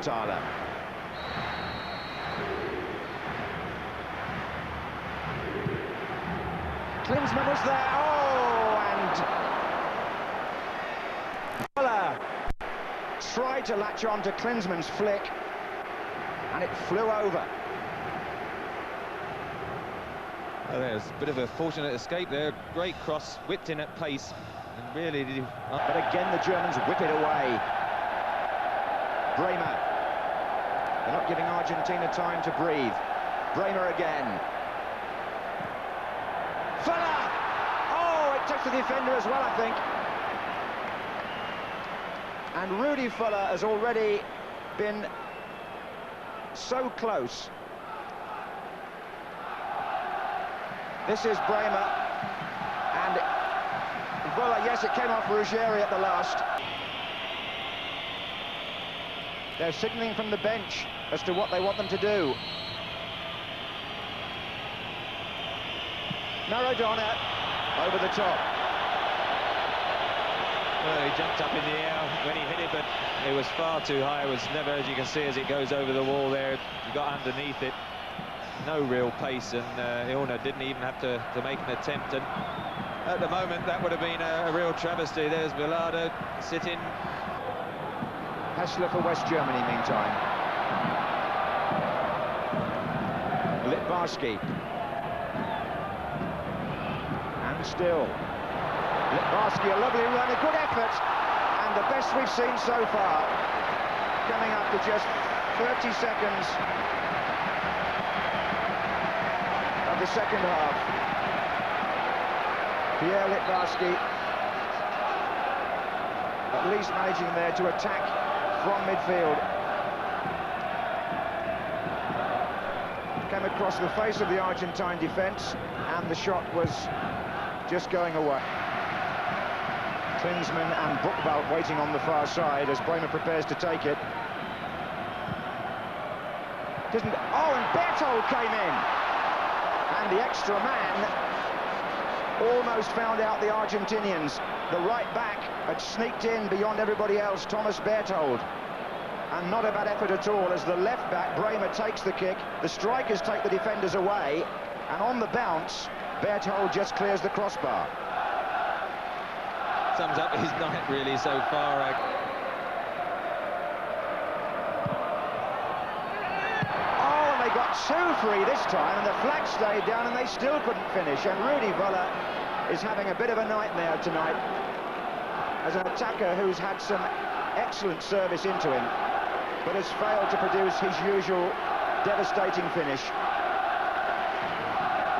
Augenthaler. Klinsmann was there. Oh, and Muller tried to latch on to Klinsmann's flick, and it flew over. Well, there's a bit of a fortunate escape there. Great cross, whipped in at pace, and really did. But again, the Germans whip it away. Bremer. They're not giving Argentina time to breathe. Bremer again. Fuller! Oh, it touched the defender as well, I think. And Rudi Fuller has already been so close. This is Bremer. And Fuller, yes, it came off Ruggieri at the last. They're signalling from the bench as to what they want them to do. Maradona over the top. Well, he jumped up in the air when he hit it, but it was far too high. It was never, as you can see, as it goes over the wall there. He got underneath it. No real pace, and Ilner didn't even have to make an attempt. And at the moment, that would have been a real travesty. There's Villardo sitting. Hessler for West Germany, meantime. Litbarski. And still. Litbarski, a lovely run, a good effort, and the best we've seen so far. Coming after just 30 seconds of the second half. Pierre Litbarski at least managing there to attack from midfield. Came across the face of the Argentine defence, and the shot was just going away. Klinsmann and Buchwald waiting on the far side as Bremer prepares to take it. Oh, and Berthold came in! And the extra man almost found out the Argentinians. The right back had sneaked in beyond everybody else, Thomas Berthold. And not a bad effort at all as the left back, Bremer, takes the kick. The strikers take the defenders away, and on the bounce, Berthold just clears the crossbar. Sums up his night really so far. Oh, and they got 2 free this time, and the flag stayed down, and they still couldn't finish. And Rudi Fuller is having a bit of a nightmare tonight as an attacker who's had some excellent service into him, but has failed to produce his usual devastating finish.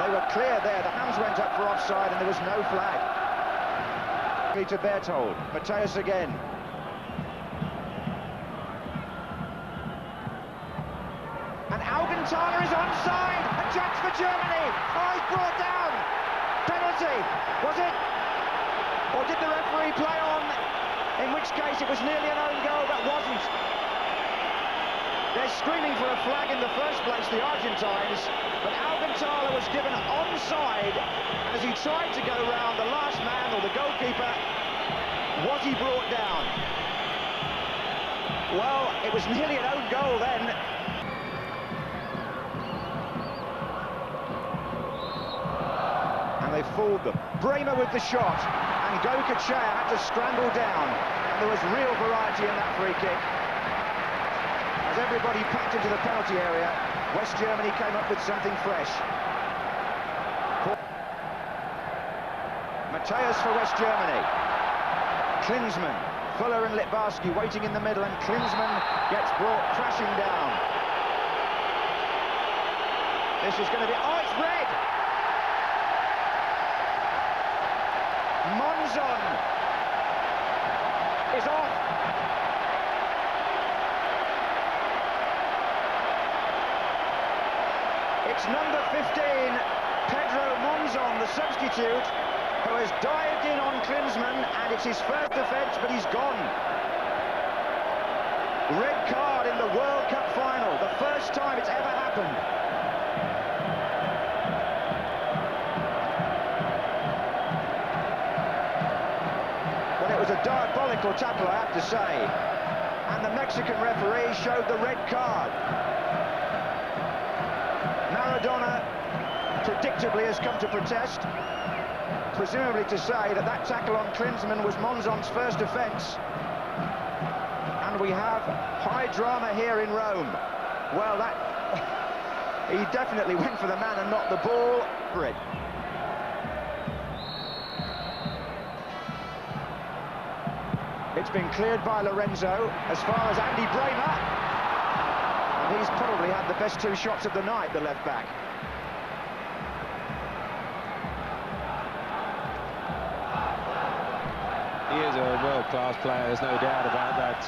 They were clear there, the hands went up for offside, and there was no flag. To Berthold, Matthäus again. And Augenthaler is onside, a chance for Germany. Oh, he's brought down. Penalty, was it? Or did the referee play on? In which case it was nearly an own goal, but wasn't. They're screaming for a flag in the first place, the Argentines, but Augenthaler was given onside, and as he tried to go round the last man, or the goalkeeper, was he brought down? Well, it was nearly an own goal then. And they fooled them. Bremer with the shot, and Gokachea had to scramble down, and there was real variety in that free kick. As everybody packed into the penalty area, West Germany came up with something fresh. Matthäus for West Germany. Klinsmann, Fuller and Litbarski waiting in the middle, and Klinsmann gets brought crashing down. This is going to be... Oh, it's red! Monzon is off. It's number 15, Pedro Monzon, the substitute, who has dived in on Klinsmann, and it's his first offence, but he's gone. Red card in the World Cup final, the first time it's ever happened. Well, it was a diabolical tackle, I have to say. And the Mexican referee showed the red card. Maradona predictably has come to protest, presumably to say that that tackle on Klinsmann was Monzon's first offence. And we have high drama here in Rome. Well, that he definitely went for the man and not the ball. Red. It's been cleared by Lorenzo as far as Andy Bremer. And he's probably had the best two shots of the night, the left back. He is a world-class player, there's no doubt about that.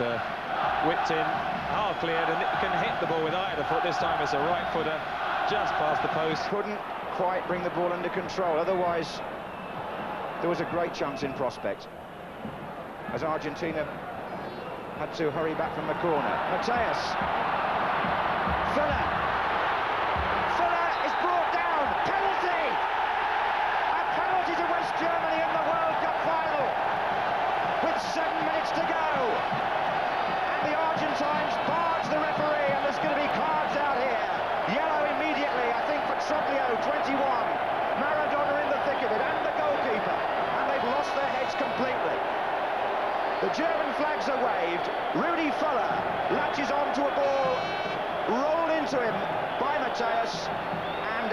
Whipped in, half cleared, and it can hit the ball with either foot. This time it's a right footer, just past the post. Couldn't quite bring the ball under control, otherwise there was a great chance in prospect. As Argentina had to hurry back from the corner. Mateus. Fuller is brought down. Penalty! A penalty to West Germany in the World Cup final with 7 minutes to go. And the Argentines barge the referee, and there's going to be cards out here. Yellow immediately, I think, for Troglio, 21. Maradona in the thick of it, and the goalkeeper. And they've lost their heads completely. The German flags are waved. Rudi Fuller latches onto a ball, rolled into him by Mateus, and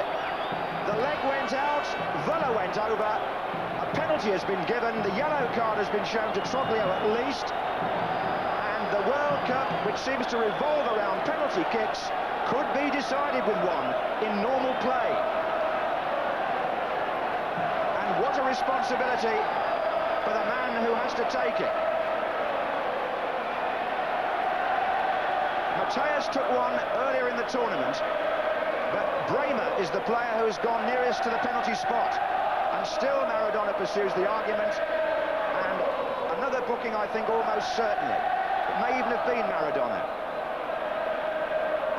the leg went out, Fuller went over. A penalty has been given, the yellow card has been shown to Troglio at least, and the World Cup, which seems to revolve around penalty kicks, could be decided with one in normal play. And what a responsibility for the man who has to take it. Mateus took one earlier in the tournament, but Bremer is the player who has gone nearest to the penalty spot. And still Maradona pursues the argument, and another booking, I think, almost certainly. It may even have been Maradona.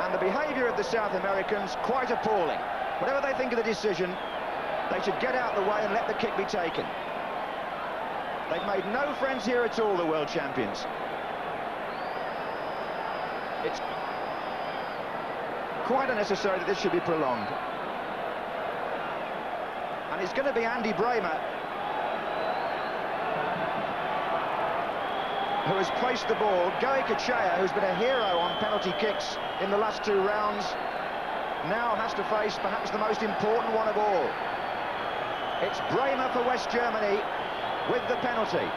And the behaviour of the South Americans, quite appalling. Whatever they think of the decision, they should get out of the way and let the kick be taken. They've made no friends here at all, the world champions. It's quite unnecessary that this should be prolonged. And it's going to be Andy Bremer who has placed the ball. Goe Kachea, who's been a hero on penalty kicks in the last two rounds, now has to face perhaps the most important one of all. It's Bremer for West Germany with the penalty.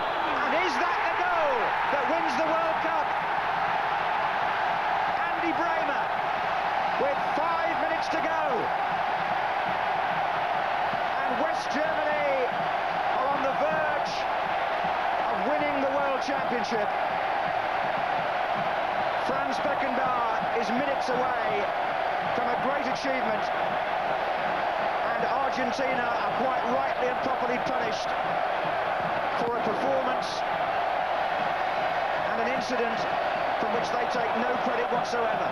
And is that the goal that wins the World Cup? Andy Bremer with 5 minutes to go. And West Germany are on the verge of winning the World Championship. Franz Beckenbauer is minutes away from a great achievement, and Argentina are quite rightly and properly punished for a performance and an incident from which they take no credit whatsoever.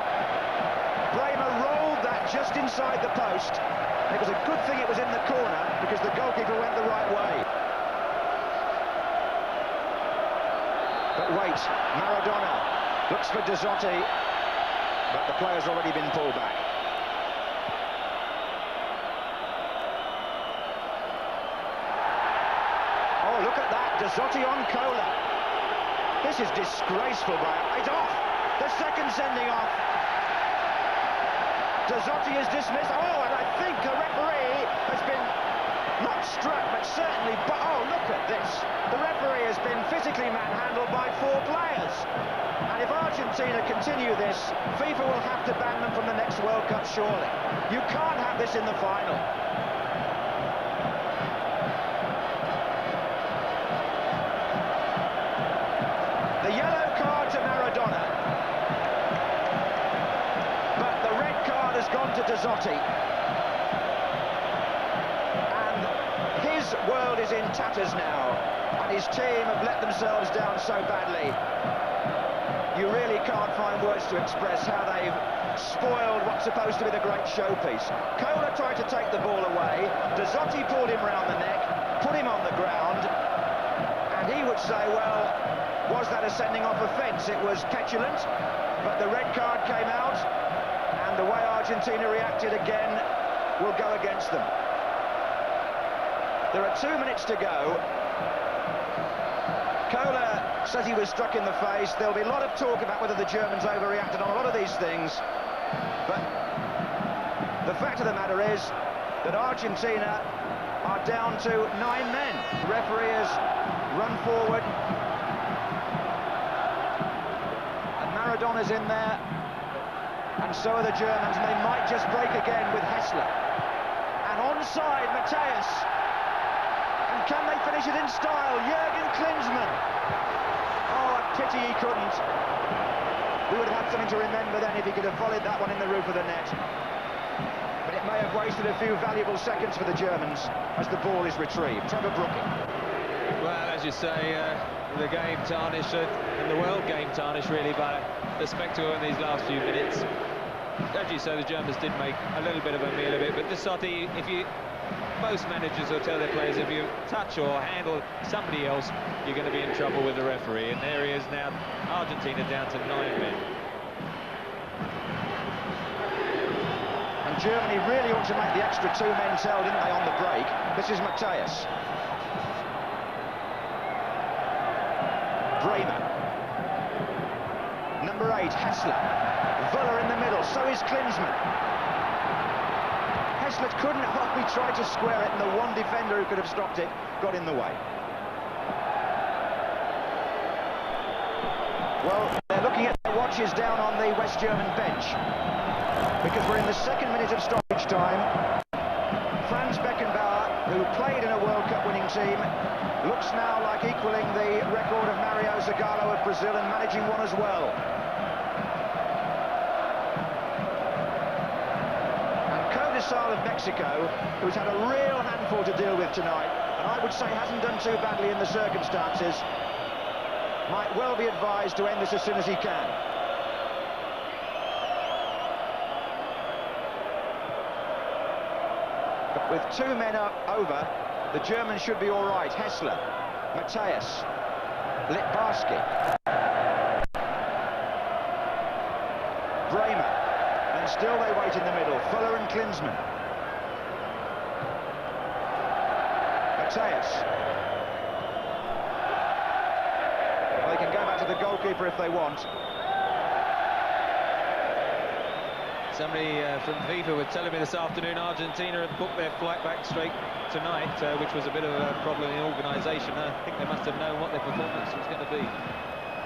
Bremer rolled that just inside the post. It was a good thing it was in the corner, because the goalkeeper went the right way. But wait, Maradona looks for Dazzotti, but the player's already been pulled back. Oh, look at that, Dazzotti on Cola. This is disgraceful, Brian. It's off. The second sending off. Dazzotti is dismissed. Oh, and I think the referee has been not struck, but certainly... oh, look at this. The referee has been physically manhandled by 4 players. And if Argentina continue this, FIFA will have to ban them from the next World Cup, surely. You can't have this in the final. The yellow card to Maradona. But the red card has gone to Dazzotti. And his world is in tatters now. And his team have let themselves down so badly. You really can't find words to express how they've spoiled what's supposed to be the great showpiece. Cola tried to take the ball away. Dazzotti pulled him round the neck, put him on the ground, and he would say, well, was that a sending off offence? It was petulant, but the red card came out, and the way Argentina reacted again will go against them. There are 2 minutes to go. Cola says he was struck in the face. There'll be a lot of talk about whether the Germans overreacted on a lot of these things, but the fact of the matter is that Argentina are down to 9 men. The referee has run forward, and Maradona's in there, and so are the Germans, and they might just break again with Hessler. And onside, Mateus. And can they finish it in style? Jürgen Klinsmann. Oh, a pity he couldn't. We would have had something to remember then if he could have volleyed that one in the roof of the net. But it may have wasted a few valuable seconds for the Germans as the ball is retrieved. Trevor Brooking. Well, as you say, the game tarnished, and the world game tarnished really by the spectacle in these last few minutes. As you say, the Germans did make a little bit of a meal of it, but Dazzotti, most managers will tell their players, if you touch or handle somebody else, you're going to be in trouble with the referee. And there he is now, Argentina down to 9 men. And Germany really ought to make the extra 2 men tell, didn't they, on the break? This is Mateus. Bremer. Number 8, Hessler. Völler in the middle, so is Klinsmann. Hessler couldn't help, he tried to square it, and the one defender who could have stopped it got in the way. Well, they're looking at their watches down on the West German bench, because we're in the 2nd minute of stoppage time. Franz Beckenbauer, who played in a World Cup winning team, looks now like equaling the record of Mario Zagallo of Brazil and managing one as well. Of Mexico, who's had a real handful to deal with tonight, and I would say hasn't done too badly in the circumstances, might well be advised to end this as soon as he can. But with 2 men over, the Germans should be all right. Hessler, Mateus, Litbarski, Bremer. And still they wait in the middle, Fuller and Klinsmann. Mateus. Well, they can go back to the goalkeeper if they want. Somebody from FIFA was telling me this afternoon Argentina had booked their flight back straight tonight, which was a bit of a problem in organisation. I think they must have known what their performance was going to be.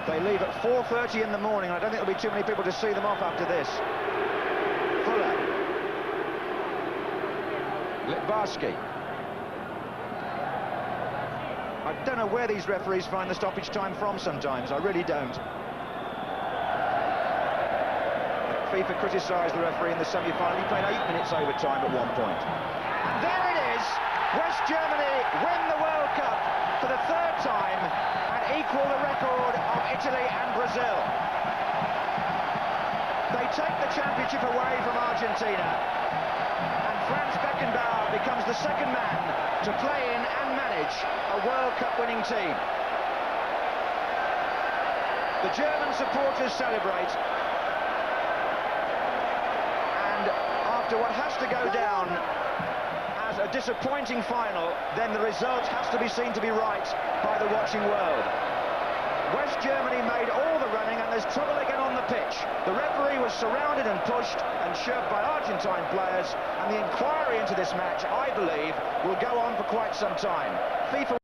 They leave at 4:30 in the morning. I don't think there'll be too many people to see them off after this. Fuller. Litbarski. I don't know where these referees find the stoppage time from sometimes. I really don't. FIFA criticised the referee in the semi-final. He played 8 minutes overtime at one point. And there it is. West Germany win the World Cup for the 3rd time and equal the record of Italy and Brazil. They take the championship away from Argentina, and Franz Beckenbauer becomes the 2nd man to play in and manage a World Cup winning team. The German supporters celebrate, and after what has to go down as a disappointing final, then the result has to be seen to be right by the watching world. West Germany made all the running, and there's trouble again on the pitch. The referee was surrounded and pushed and shoved by Argentine players, and the inquiry into this match, I believe, will go on for quite some time. FIFA